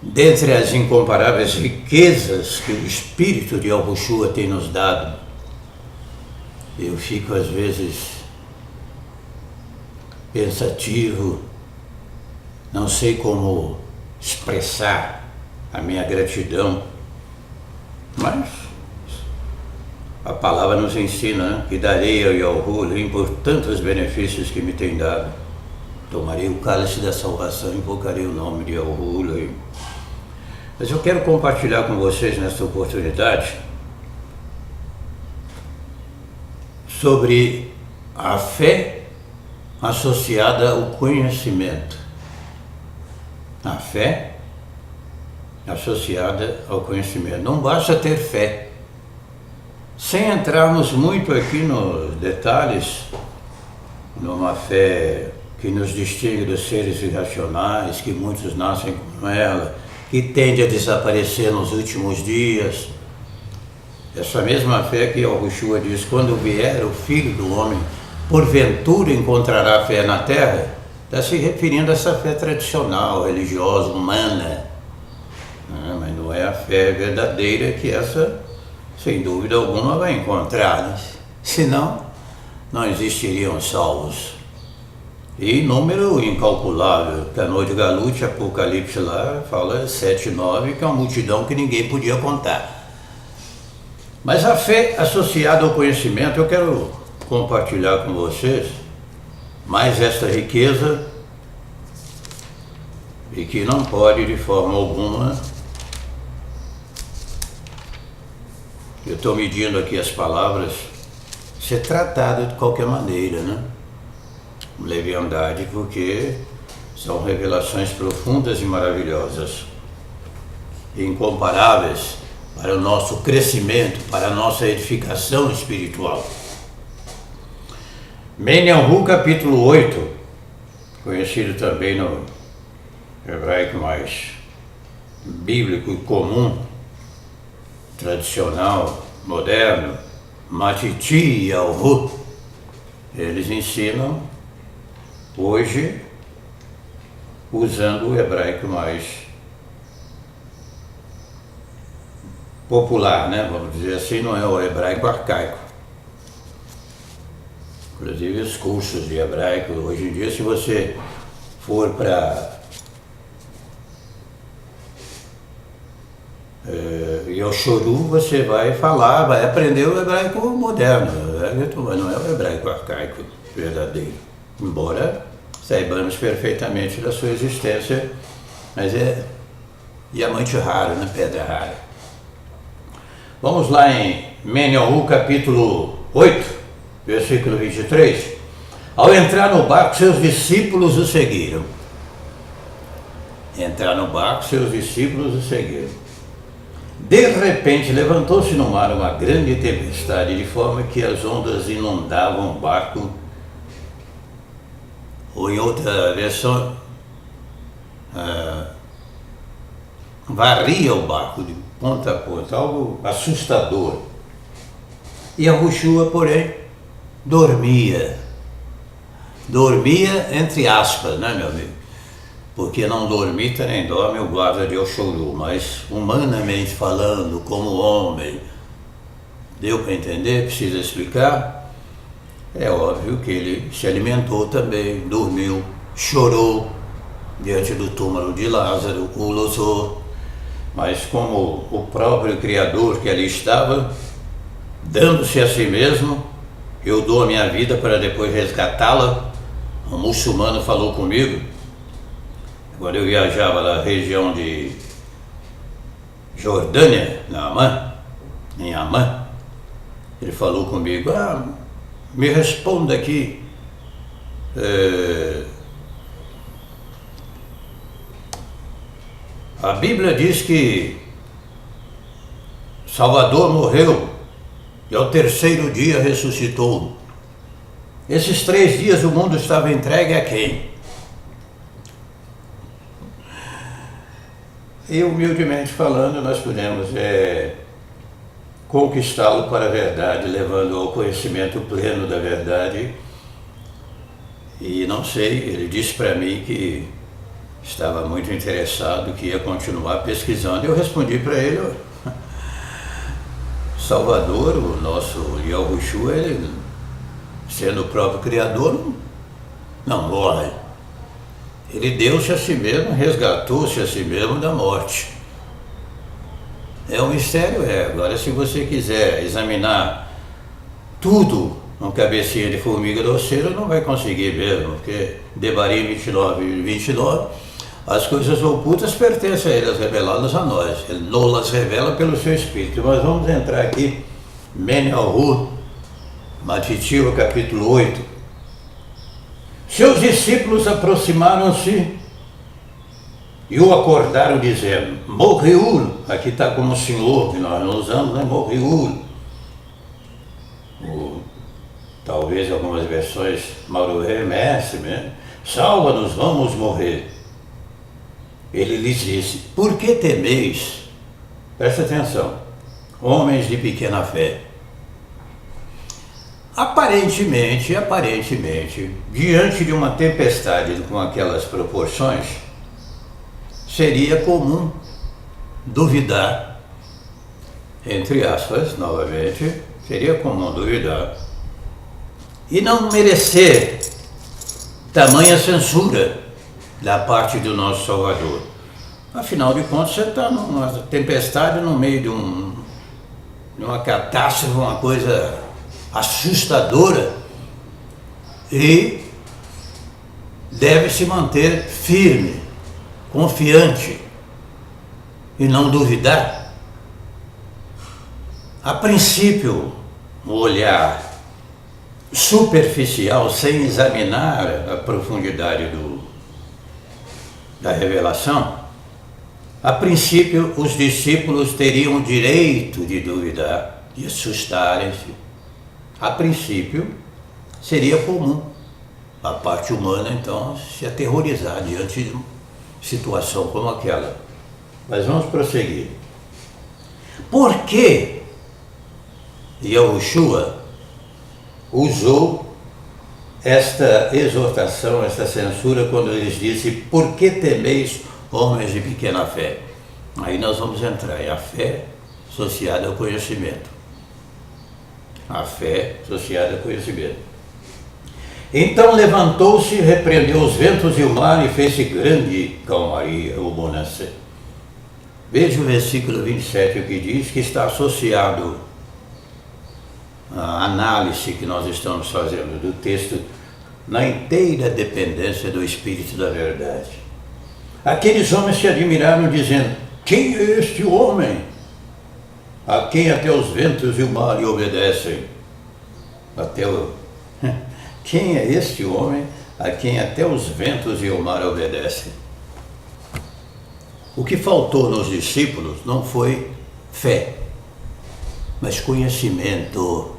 Dentre as incomparáveis riquezas que o Espírito de Yahushua tem nos dado, eu fico às vezes pensativo, não sei como expressar a minha gratidão, mas a palavra nos ensina, né, que darei ao Yahuwah por tantos benefícios que me tem dado. Tomarei o cálice da salvação, invocarei o nome de Yahuwah. Mas eu quero compartilhar com vocês nesta oportunidade sobre a fé associada ao conhecimento. A fé associada ao conhecimento. Não basta ter fé. Sem entrarmos muito aqui nos detalhes, numa fé que nos distingue dos seres irracionais, que muitos nascem com ela, que tende a desaparecer nos últimos dias. Essa mesma fé que Yahushua diz, quando vier o Filho do Homem, porventura encontrará fé na terra, está se referindo a essa fé tradicional, religiosa, humana. Mas não é a fé verdadeira que essa, sem dúvida alguma, vai encontrar, né? Senão, não existiriam salvos. E número incalculável, Canoa de Galute, Apocalipse lá, fala 7, 9, que é uma multidão que ninguém podia contar. Mas a fé associada ao conhecimento, eu quero compartilhar com vocês mais esta riqueza e que não pode de forma alguma, eu estou medindo aqui as palavras, ser tratada de qualquer maneira, né? Leviandade, porque são revelações profundas e maravilhosas, incomparáveis para o nosso crescimento, para a nossa edificação espiritual. Menyahu, capítulo 8, conhecido também no hebraico mais bíblico e comum, tradicional, moderno, Matiti Yahu, eles ensinam hoje usando o hebraico mais popular, né? Vamos dizer assim, não é o hebraico arcaico. Inclusive os cursos de hebraico, hoje em dia, se você for para Yoshoru, você vai falar, vai aprender o hebraico moderno, mas não é o hebraico arcaico verdadeiro. Embora saibamos perfeitamente da sua existência, mas é diamante raro, né? Pedra rara. Vamos lá em Menyahu, capítulo 8, versículo 23. Ao entrar no barco, seus discípulos o seguiram. Entrar no barco, seus discípulos o seguiram. De repente, levantou-se no mar uma grande tempestade, de forma que as ondas inundavam o barco. Ou em outra versão, varria o barco de ponta a ponta, algo assustador. E Yahushua, porém, dormia. Dormia entre aspas, né, meu amigo? Porque não dormita nem dorme o guarda de Oxoru, mas humanamente falando, como homem, deu para entender? Precisa explicar? É óbvio que ele se alimentou também, dormiu, chorou diante do túmulo de Lázaro, o losou, mas como o próprio Criador que ali estava, dando-se a si mesmo, eu dou a minha vida para depois resgatá-la. Um muçulmano falou comigo, quando eu viajava na região de Jordânia, em Amã, ele falou comigo, me responda aqui, a Bíblia diz que Salvador morreu e ao terceiro dia ressuscitou. Esses 3 dias o mundo estava entregue a quem? E humildemente falando, nós podemos conquistá-lo para a verdade, levando ao conhecimento pleno da verdade. E não sei, ele disse para mim que estava muito interessado que ia continuar pesquisando. Eu respondi para ele, Salvador, o nosso Yahushua, ele, sendo o próprio Criador, não morre. Ele deu-se a si mesmo, resgatou-se a si mesmo da morte. É um mistério, é. Agora, se você quiser examinar tudo com cabecinha de formiga doceira, não vai conseguir mesmo, porque Devarim 29, as coisas ocultas pertencem a ele, as reveladas a nós. Ele não as revela pelo seu Espírito. Mas vamos entrar aqui, Menelhu, Matitio, capítulo 8. Seus discípulos aproximaram-se e o acordaram dizendo, Morriul, aqui está como senhor, que nós não usamos, né? Morriul. Talvez algumas versões, Marué, mestre, né? Salva-nos, vamos morrer. Ele lhes disse, por que temeis? Presta atenção, homens de pequena fé. Aparentemente, diante de uma tempestade com aquelas proporções, seria comum duvidar, entre aspas, novamente, seria comum duvidar, e não merecer tamanha censura da parte do nosso Salvador. Afinal de contas, você está numa tempestade no meio de uma catástrofe, uma coisa assustadora, e deve se manter firme, confiante e não duvidar. A princípio, o olhar superficial, sem examinar a profundidade da revelação, a princípio os discípulos teriam o direito de duvidar, de assustarem-se. A princípio seria comum a parte humana então se aterrorizar diante de uma situação como aquela. Mas vamos prosseguir. Por que Yahushua usou esta exortação, esta censura, quando eles disse, por que temeis homens de pequena fé? Aí nós vamos entrar em a fé associada ao conhecimento. A fé associada ao conhecimento. Então levantou-se, repreendeu os ventos e o mar e fez-se grande calmaria ou bonança. Veja o versículo 27, o que diz que está associado à análise que nós estamos fazendo do texto na inteira dependência do Espírito da verdade. Aqueles homens se admiraram dizendo, quem é este homem? A quem até os ventos e o mar lhe obedecem. Quem é este homem a quem até os ventos e o mar obedecem? O que faltou nos discípulos não foi fé, mas conhecimento.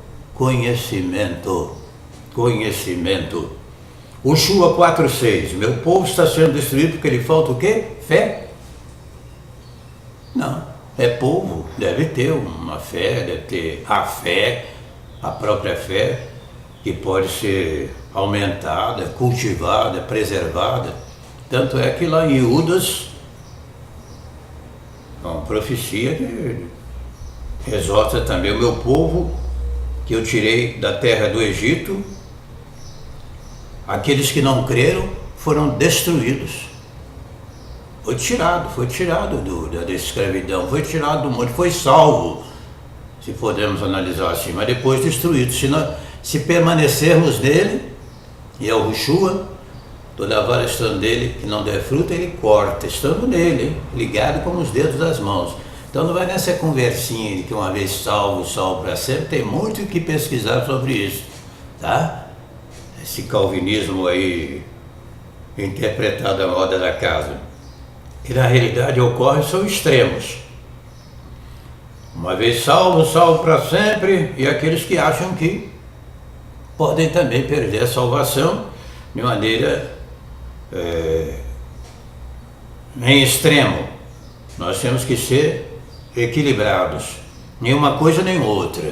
Ushua 4,6, meu povo está sendo destruído porque lhe falta o quê? Fé? Não. É povo, deve ter uma fé, deve ter a fé, a própria fé, que pode ser aumentada, cultivada, preservada. Tanto é que lá em Judas, uma profecia que exorta também o meu povo, que eu tirei da terra do Egito, aqueles que não creram foram destruídos. Foi tirado da escravidão, foi tirado do mundo, foi salvo, se podemos analisar assim, mas depois destruído. Se permanecermos nele, e é o Yahushua, toda vara estando nele, que não der fruto, ele corta, estando nele, ligado com os dedos das mãos. Então não vai nessa conversinha de que uma vez salvo para sempre, tem muito o que pesquisar sobre isso, tá? Esse calvinismo aí, interpretado à moda da casa. Que na realidade ocorre são extremos. Uma vez salvo para sempre, e aqueles que acham que podem também perder a salvação de maneira em extremo. Nós temos que ser equilibrados, nenhuma coisa nem outra.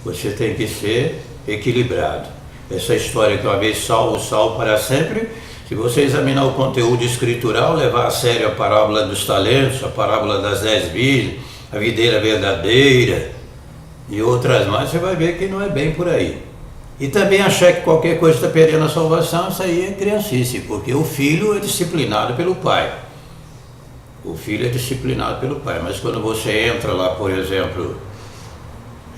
Você tem que ser equilibrado. Essa história que uma vez salvo para sempre, Se você examinar o conteúdo escritural, levar a sério a parábola dos talentos, a parábola das 10 virgens, a videira verdadeira e outras mais, você vai ver que não é bem por aí. E também achar que qualquer coisa está perdendo a salvação, isso aí é criancice, porque o filho é disciplinado pelo pai. O filho é disciplinado pelo pai, mas quando você entra lá, por exemplo,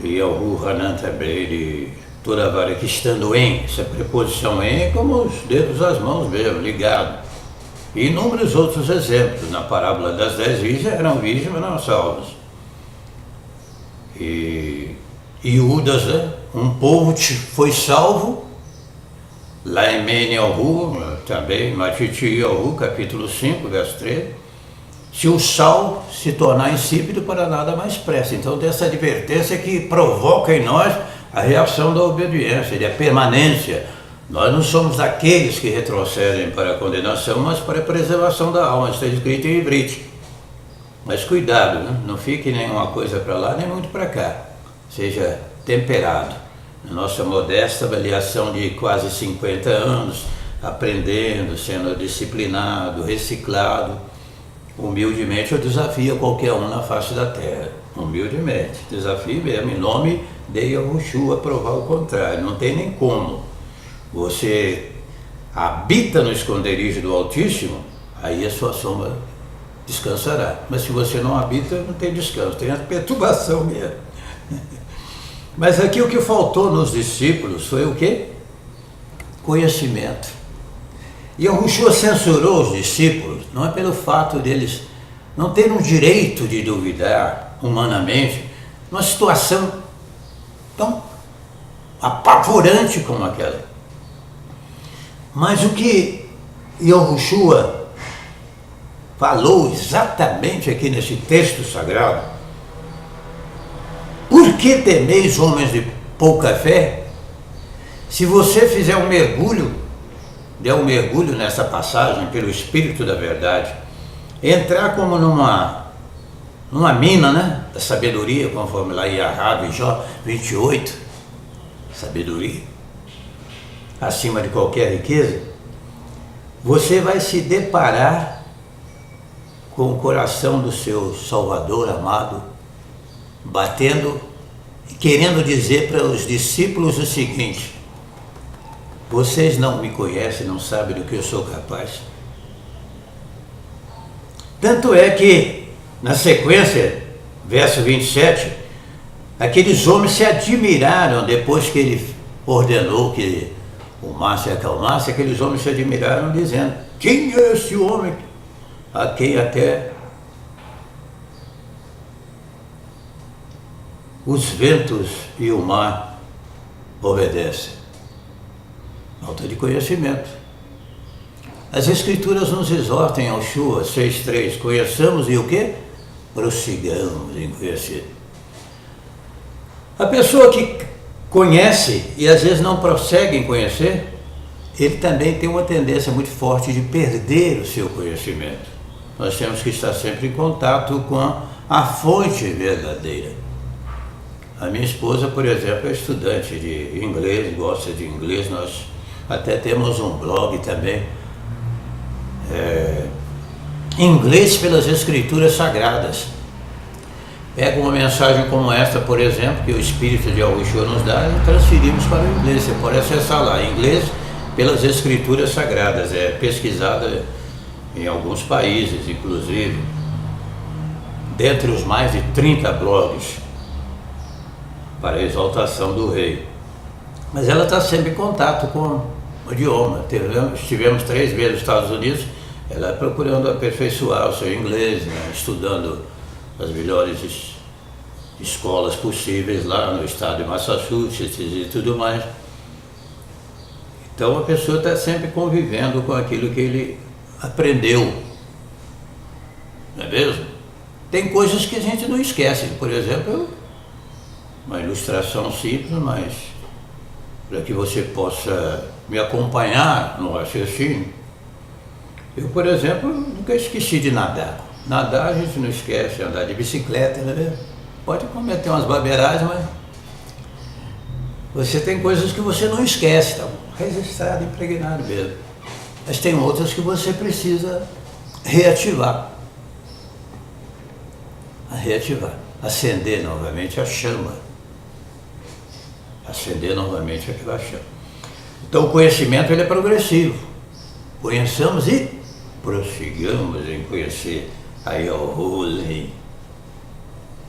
e o Hanan também, de toda vara que estando em, essa preposição em é como os dedos das mãos mesmo, ligado. E inúmeros outros exemplos. Na parábola das 10 virgens, eram virgens, mas não salvas. E Judas, né? Um povo foi salvo, lá em Menielhu, também, Matitielhu, capítulo 5, verso 13. Se o sal se tornar insípido, para nada mais presta. Então, dessa advertência que provoca em nós a reação da obediência, da permanência. Nós não somos daqueles que retrocedem para a condenação, mas para a preservação da alma. Está escrito em Ivrite. Mas cuidado, né? Não fique nem uma coisa para lá, nem muito para cá. Seja temperado. Na nossa modesta avaliação de quase 50 anos, aprendendo, sendo disciplinado, reciclado, humildemente eu desafio qualquer um na face da terra. Humildemente, desafio mesmo, em nome de Yahushua, a provar o contrário. Não tem nem como. Você habita no esconderijo do Altíssimo, aí a sua sombra descansará. Mas se você não habita, não tem descanso, tem a perturbação mesmo. Mas aqui o que faltou nos discípulos foi o quê? Conhecimento. E Yahushua censurou os discípulos, não é pelo fato deles não terem o direito de duvidar humanamente, numa situação tão apavorante como aquela. Mas o que Yahushua falou exatamente aqui nesse texto sagrado: por que temeis, homens de pouca fé? Se você fizer um mergulho, der um mergulho nessa passagem pelo Espírito da Verdade, entrar como numa mina, né, da sabedoria, conforme lá em Yahá, Jó 28, sabedoria, acima de qualquer riqueza, você vai se deparar com o coração do seu Salvador amado, batendo e querendo dizer para os discípulos o seguinte: vocês não me conhecem, não sabem do que eu sou capaz. Tanto é que, na sequência, verso 27, aqueles homens se admiraram depois que ele ordenou que o mar se acalmasse. Aqueles homens se admiraram dizendo: quem é esse homem a quem até os ventos e o mar obedecem? Falta de conhecimento. As Escrituras nos exortam em Yoshua 6,3: conheçamos e o quê? Prossigamos em conhecer. A pessoa que conhece e às vezes não prossegue em conhecer, ele também tem uma tendência muito forte de perder o seu conhecimento. Nós temos que estar sempre em contato com a fonte verdadeira. A minha esposa, por exemplo, é estudante de inglês, gosta de inglês. Nós até temos um blog também, Inglês pelas Escrituras Sagradas. Pega uma mensagem como esta, por exemplo, que o Espírito de Yahushua nos dá, e transferimos para o inglês. Você pode acessar lá, Inglês pelas Escrituras Sagradas. É pesquisada em alguns países, inclusive, dentre os mais de 30 blogs para a exaltação do rei. Mas ela está sempre em contato com o idioma. Estivemos 3 vezes nos Estados Unidos, ela procurando aperfeiçoar o seu inglês, né, estudando as melhores escolas possíveis lá no estado de Massachusetts e tudo mais. Então a pessoa está sempre convivendo com aquilo que ele aprendeu, não é mesmo? Tem coisas que a gente não esquece. Por exemplo, uma ilustração simples, mas para que você possa me acompanhar no raciocínio. Eu, por exemplo, nunca esqueci de nadar. Nadar a gente não esquece, andar de bicicleta, né? Pode cometer umas baberagens, mas você tem coisas que você não esquece, tá registrado, impregnado mesmo. Mas tem outras que você precisa reativar. Reativar. Acender novamente a chama. Acender novamente aquela chama. Então o conhecimento ele é progressivo. Conheçamos e prossigamos em conhecer. Aí é o rolê.